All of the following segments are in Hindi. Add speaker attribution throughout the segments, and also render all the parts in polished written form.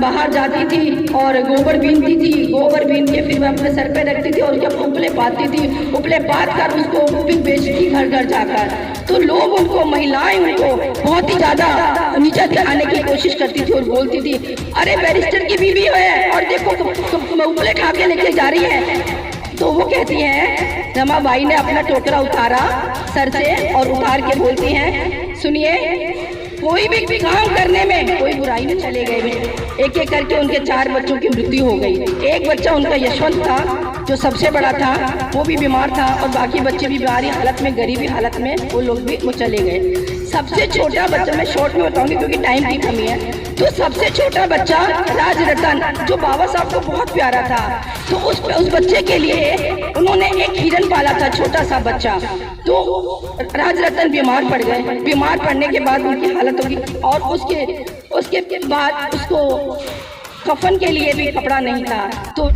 Speaker 1: बाहर जाती थी और गोबर बीनती थी, गोबर बीन के फिर मैं अपने सर पे रखती थी और जब उपले पाती थी, उपले पात कर उसको फिर बेचती थी घर घर जाकर। तो लोग उनको, महिलाएं उनको बहुत ही ज़्यादा नीचा दिखाने की कोशिश करती थी और बोलती थी, अरे बैरिस्टर की बीवी है और देखो उपले खा के लेके जा रही है। तो वो कहती हैं, रमाबाई ने अपना टोकरा उतारा सर से और उतार के बोलती हैं, सुनिए, कोई भी काम करने में कोई बुराई नहीं चले गए। एक एक करके उनके 4 बच्चों की मृत्यु हो गई। एक बच्चा उनका यशवंत था जो सबसे बड़ा था, वो भी बीमार था और बाकी बच्चे भी बीमारी हालत में, गरीबी हालत में वो लोग भी वो चले गए। सबसे छोटा बच्चा, मैं शॉर्ट में बताऊंगी क्योंकि टाइम की कमी है, तो सबसे छोटा बच्चा राजरतन जो बाबा साहब को बहुत प्यारा था, तो उस बच्चे के लिए उन्होंने एक हिरन पाला था, छोटा सा बच्चा। तो राजरतन बीमार पड़ गए। बीमार पड़ने के बाद उनकी हालत होगी और उसके बाद उसको कफन के लिए भी कपड़ा नहीं था। तो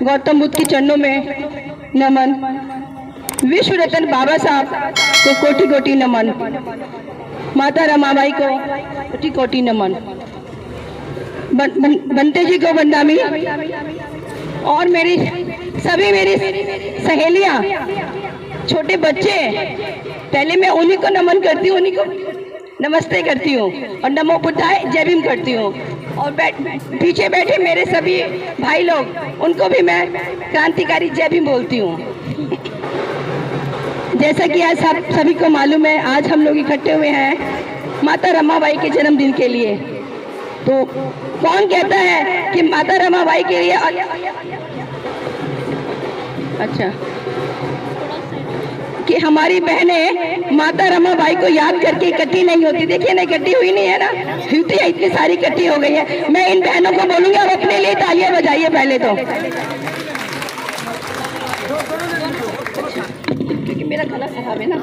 Speaker 1: गौतम बुद्ध के चरणों में नमन। विश्व रत्न बाबा साहब को कोटि कोटि नमन। माता रमाबाई को कोटि कोटि नमन। बंते जी को वंदामी और मेरी सहेलियां, छोटे बच्चे, पहले मैं उन्हीं को नमन करती हूँ, उन्हीं को नमस्ते करती हूँ और नमो बुद्धाय जय भीम करती हूँ। और पीछे बैठे मेरे सभी भाई लोग, उनको भी मैं क्रांतिकारी जय भीम बोलती हूँ। जैसा कि आज सभी को मालूम है, आज हम लोग इकट्ठे हुए हैं माता रमाबाई के जन्मदिन के लिए। तो कौन कहता है कि माता रमाबाई के लिए अच्छा कि हमारी बहनें माता रमाबाई को याद करके इकट्ठी नहीं होती? देखिए ना, इकट्ठी हुई नहीं है ना, होती है, इतनी सारी इकट्ठी हो गई है। मैं इन बहनों को बोलूंगी आप अपने लिए तालियां बजाइए पहले तो, क्योंकि मेरा गला खराब है ना।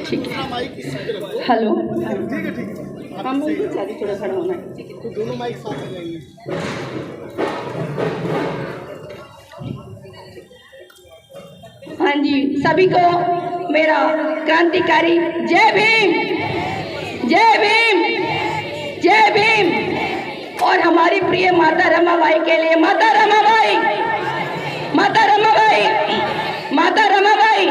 Speaker 1: ठीक है, हेलो, हम थोड़ा खड़ा होना है, तो दोनों माइक साथ में जाएंगे। हाँ जी, सभी को मेरा क्रांतिकारी जय भीम, जय भीम, जय भीम। और हमारी प्रिय माता रमाबाई के लिए, माता रमाबाई, माता रमाबाई, माता रमाबाई।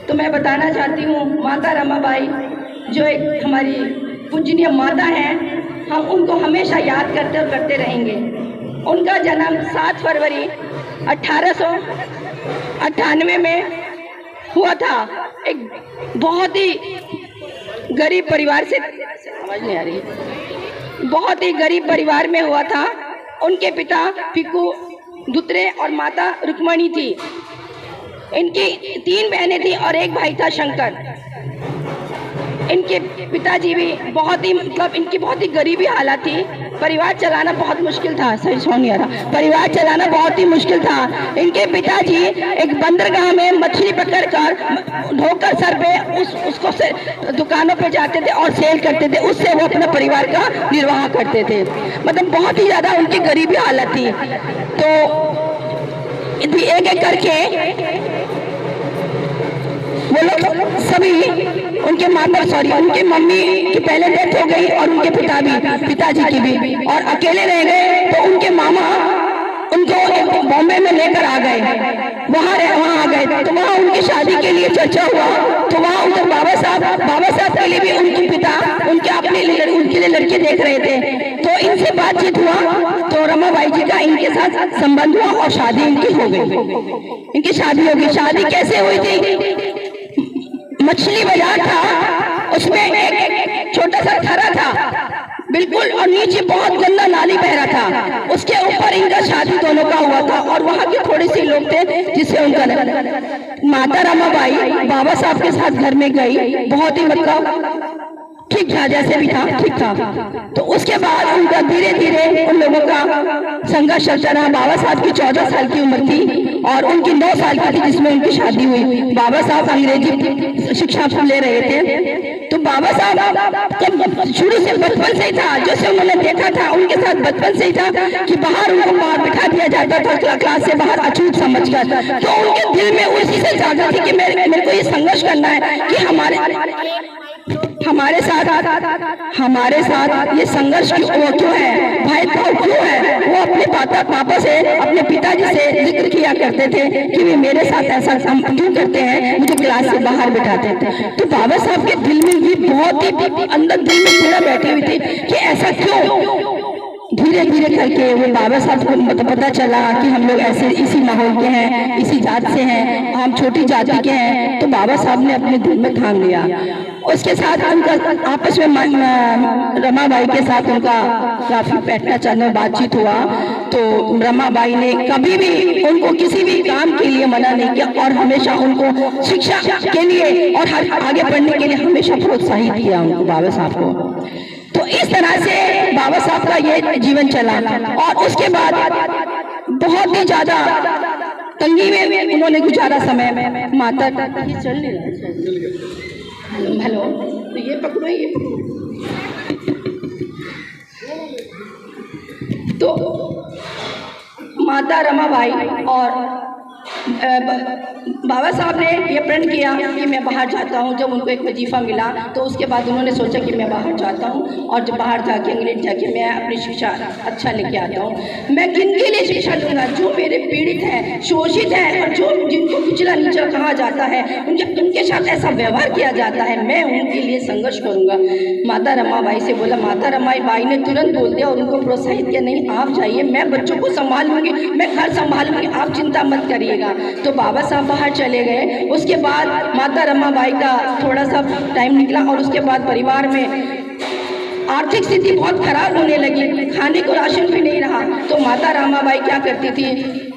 Speaker 1: तो मैं बताना चाहती हूँ, माता रमाबाई जो एक हमारी पूजनीय माता है, हम उनको हमेशा याद करते और करते रहेंगे। उनका जन्म 7 फरवरी 1898 में हुआ था। एक बहुत ही गरीब परिवार से, समझ नहीं आ रही, बहुत ही गरीब परिवार में हुआ था। उनके पिता पिकू दुत्रे और माता रुक्मणी थी। इनकी 3 बहनें थी और एक भाई था शंकर। इनके पिताजी भी बहुत ही, मतलब इनकी बहुत ही गरीबी हालत थी। परिवार चलाना बहुत मुश्किल था। सही सुन नहीं आ रहा, परिवार चलाना बहुत ही मुश्किल था। इनके पिताजी एक बंदरगाह में मछली पकड़कर ढोकर सर पे उसको दुकानों पे जाते थे और सेल करते थे, उससे वो अपने परिवार का निर्वाह करते थे। मतलब बहुत ही ज्यादा उनकी गरीबी हालत थी। तो एक एक करके वो लोग सभी, उनके उनके मम्मी की पहले डेथ हो गई और उनके पिताजी की भी, और अकेले रह गए। तो उनके मामा उनको बॉम्बे में लेकर आ गए, वहाँ आ गए। तो वहाँ उनकी शादी के लिए चर्चा हुआ। तो वहाँ उधर बाबा साहब के लिए भी उनके पिता उनके लिए लड़के देख रहे थे। तो इनसे बातचीत हुआ, तो रमाबाई जी का इनके साथ संबंध हुआ और शादी इनकी हो गई। इनकी शादी हो गई। शादी कैसे हुई थी? मछली बाजार था, उसमें एक छोटा सा थरा था बिल्कुल, और नीचे बहुत गंदा नाली बह रहा था, उसके ऊपर इनका शादी दोनों का हुआ था। और वहाँ के थोड़े से लोग थे जिससे उनका माता रमाबाई बाबा साहब के साथ घर में गई। बहुत ही मतलब ठीक था, जैसे भी था ठीक था। तो उसके बाद उनका धीरे धीरे उन लोगों का संघर्ष चलता रहा। बाबा साहब की 14 साल की उम्र थी और उनकी 9 साल की थी जिसमें उनकी शादी हुई। बाबा साहब अंग्रेजी शिक्षा ले रहे थे। तो बाबा साहब शुरू से बचपन से ही था, जैसे उन्होंने देखा था उनके साथ बचपन से ही था कि बाहर उनको बाहर बिठा दिया जाता था, क्लास से बाहर अछूत समझकर। तो उनके दिल में उसी से जागा थी कि मेरे को को ये संघर्ष करना है कि हमारे साथ ये संघर्ष क्यों है, भेदभाव क्यों है। वो अपने पापा से, अपने पिताजी से जिक्र किया करते थे कि वे मेरे साथ ऐसा क्यों करते हैं, मुझे क्लास से बाहर बिठाते थे। तो बाबा साहब के दिल में भी बहुत ही अंदर दिल में पीड़ा बैठी हुई थी कि ऐसा क्यों। धीरे धीरे करके वो बाबा साहब को पता चला कि हम लोग ऐसे इसी माहौल के हैं, इसी जात से हैं, हम छोटी जाति के हैं। तो बाबा साहब ने अपने दिल में ठान लिया। उसके साथ उनका आपस में रमाबाई के साथ उनका काफी बैठना चलना बातचीत हुआ। तो रमाबाई ने कभी भी उनको किसी भी काम के लिए मना नहीं किया और हमेशा उनको शिक्षा के लिए और आगे बढ़ने के लिए हमेशा प्रोत्साहित किया उनको, बाबा साहब को। तो इस तरह से बाबा साहब का ये जीवन चला। और उसके बाद बहुत ही ज्यादा तंगी में उन्होंने गुजारा समय में। माता चल नहीं रहा, हेलो, तो ये पकड़ो, ये तो माता रमाबाई और बाबा साहब ने ये प्रण किया कि मैं बाहर जाता हूँ। जब उनको एक वजीफा मिला तो उसके बाद उन्होंने सोचा कि मैं बाहर जाता हूँ और जब बाहर जाके अंग्रेज जाके मैं अपनी शिक्षा अच्छा लेके आता हूँ। मैं किनके लिए शिक्षा लूँगा, जो मेरे पीड़ित हैं, शोषित हैं और जो जिनको कुचला नीचा कहा जाता है, उनके साथ ऐसा व्यवहार किया जाता है, मैं उनके लिए संघर्ष करूँगा। माता रमाबाई से बोला। माता रमाबाई ने तुरंत बोल दिया और उनको प्रोत्साहित किया, नहीं आप जाइए, मैं बच्चों को संभालूंगी, मैं घर संभालूंगी, आप चिंता मत करिएगा। तो बाबा साहब बाहर चले गए। उसके बाद माता रमाबाई का थोड़ा सा टाइम निकला और उसके बाद परिवार में आर्थिक स्थिति बहुत खराब होने लगी, खाने को राशन भी नहीं रहा। तो माता रमाबाई क्या करती थी,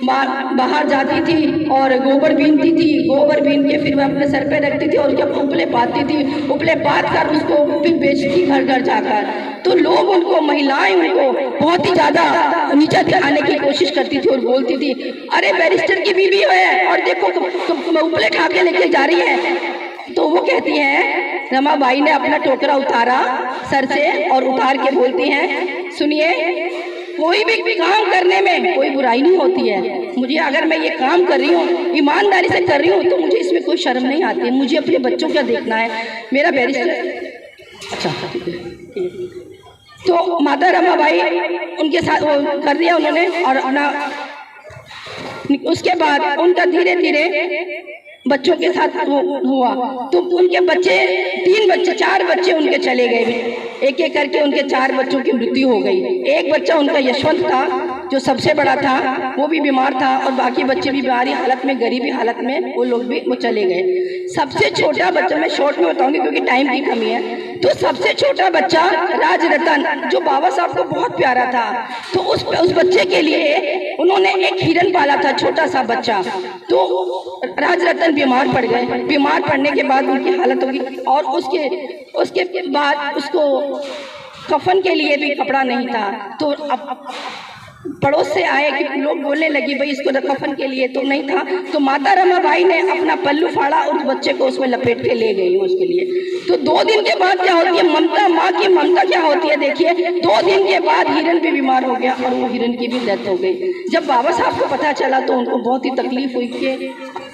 Speaker 1: बाहर जाती थी और गोबर बीनती थी। गोबर बीन के फिर वह अपने सर पे रखती थी और जब उपले पाती थी, उपले पात कर उसको फिर बेचती घर घर जाकर। तो लोग उनको, महिलाएं उनको बहुत ही ज़्यादा नीचा दिखाने की कोशिश करती थी और बोलती थी, अरे बैरिस्टर की बीवी है और देखो उपले खा के लेके जा रही है। तो वो कहती हैं, रमाबाई ने अपना टोकरा उतारा सर से और उतार के बोलती हैं, सुनिए, कोई भी काम करने में कोई बुराई नहीं होती है। मुझे अगर मैं ये काम कर रही हूँ, ईमानदारी से कर रही हूँ, तो मुझे इसमें कोई शर्म नहीं आती। मुझे अपने बच्चों का देखना है, मेरा बैरिस्टर अच्छा ठीक है। तो माता रमाबाई उनके साथ वो कर दिया उन्होंने और अपना, उसके बाद उनका धीरे धीरे बच्चों के साथ हुआ। तो उनके बच्चे 3 बच्चे 4 बच्चे उनके चले गए। एक एक करके उनके 4 बच्चों की मृत्यु हो गई। एक बच्चा उनका यशवंत था जो सबसे बड़ा था, वो भी बीमार था और बाकी बच्चे भी बीमारी हालत में, गरीबी हालत में वो लोग भी वो चले गए। सबसे छोटा बच्चा, मैं शॉर्ट में बताऊंगी क्योंकि टाइम की कमी है। तो सबसे छोटा बच्चा राजरतन जो बाबा साहब को बहुत प्यारा था, तो उस बच्चे के लिए उन्होंने एक हिरन पाला था, छोटा सा बच्चा। तो राजरतन बीमार पड़ गए। बीमार पड़ने के बाद उनकी हालत होगी और उसके बाद उसको कफन के लिए भी कपड़ा नहीं था। तो अब पड़ोस से आए कि लोग बोलने लगे भाई इसको कफन के लिए तो नहीं था। तो माता रमाबाई ने अपना पल्लू फाड़ा और उस बच्चे को उसमें लपेट के ले गई उसके लिए। तो 2 दिन के बाद क्या होती है, ममता, माँ की ममता क्या होती है देखिए। 2 दिन के बाद हिरन भी बीमार हो गया और वो हिरन की भी डेथ हो गई। जब बाबा साहब को पता चला तो उनको बहुत ही तकलीफ हुई कि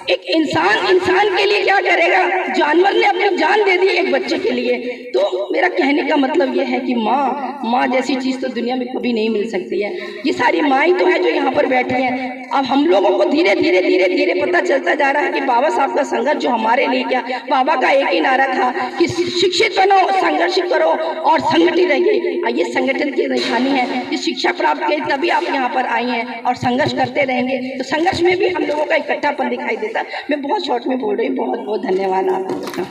Speaker 1: एक इंसान के लिए क्या करेगा, जानवर ने अपनी जान दे दी एक बच्चे के लिए। तो मेरा कहने का मतलब ये है कि माँ जैसी चीज़ तो दुनिया में कभी नहीं मिल सकती है। ये सारी माएँ तो है जो यहाँ पर बैठी हैं। अब हम लोगों को धीरे धीरे पता चलता जा रहा है कि बाबा साहब का संघर्ष जो हमारे लिए क्या, बाबा का एक ही नारा था कि शिक्षित बनो, संघर्ष करो और संगठित रहिए। ये संगठन की निशानी है कि शिक्षा प्राप्त की तभी आप यहाँ पर आई हैं और संघर्ष करते रहेंगे। तो संघर्ष में भी हम लोगों का इकट्ठापन दिखाई देता है। मैं बहुत शॉर्ट में बोल रही हूँ। बहुत बहुत धन्यवाद आपका।